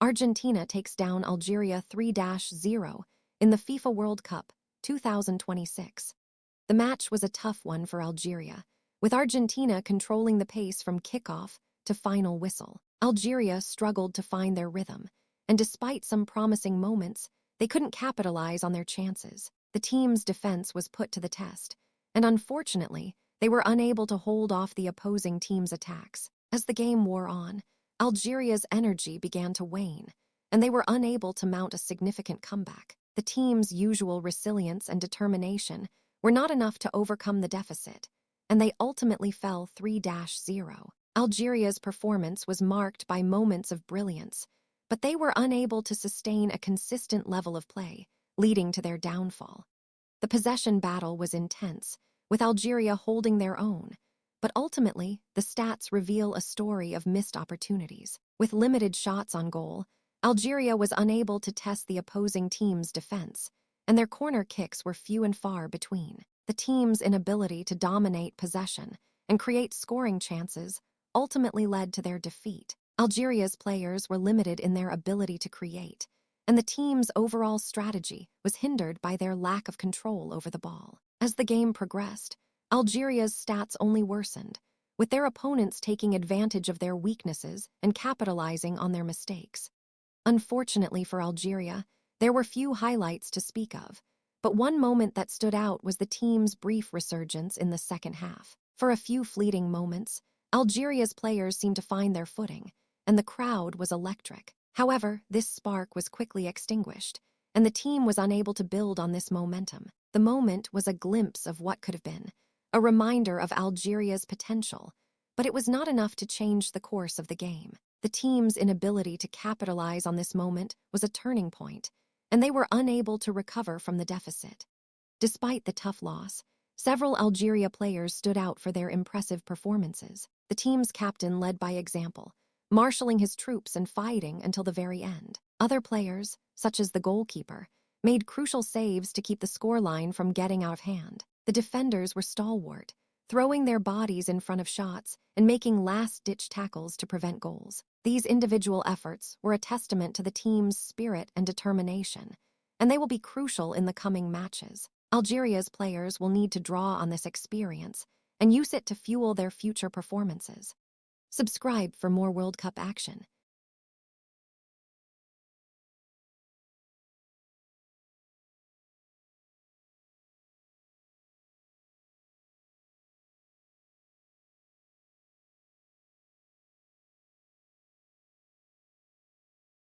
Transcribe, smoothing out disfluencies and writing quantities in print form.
Argentina takes down Algeria 3-0 in the FIFA World Cup 2026. The match was a tough one for Algeria, with Argentina controlling the pace from kickoff to final whistle. Algeria struggled to find their rhythm, and despite some promising moments, they couldn't capitalize on their chances. The team's defense was put to the test, and unfortunately, they were unable to hold off the opposing team's attacks. As the game wore on, Algeria's energy began to wane, and they were unable to mount a significant comeback. The team's usual resilience and determination were not enough to overcome the deficit, and they ultimately fell 3-0. Algeria's performance was marked by moments of brilliance, but they were unable to sustain a consistent level of play, leading to their downfall. The possession battle was intense, with Algeria holding their own, but ultimately, the stats reveal a story of missed opportunities. With limited shots on goal, Algeria was unable to test the opposing team's defense, and their corner kicks were few and far between. The team's inability to dominate possession and create scoring chances ultimately led to their defeat. Algeria's players were limited in their ability to create, and the team's overall strategy was hindered by their lack of control over the ball. As the game progressed, Algeria's stats only worsened, with their opponents taking advantage of their weaknesses and capitalizing on their mistakes. Unfortunately for Algeria, there were few highlights to speak of, but one moment that stood out was the team's brief resurgence in the second half. For a few fleeting moments, Algeria's players seemed to find their footing, and the crowd was electric. However, this spark was quickly extinguished, and the team was unable to build on this momentum. The moment was a glimpse of what could have been, a reminder of Algeria's potential, but it was not enough to change the course of the game. The team's inability to capitalize on this moment was a turning point, and they were unable to recover from the deficit. Despite the tough loss, several Algeria players stood out for their impressive performances. The team's captain led by example, marshalling his troops and fighting until the very end. Other players, such as the goalkeeper, made crucial saves to keep the scoreline from getting out of hand. The defenders were stalwart, throwing their bodies in front of shots and making last-ditch tackles to prevent goals. These individual efforts were a testament to the team's spirit and determination, and they will be crucial in the coming matches. Algeria's players will need to draw on this experience and use it to fuel their future performances. Subscribe for more World Cup action.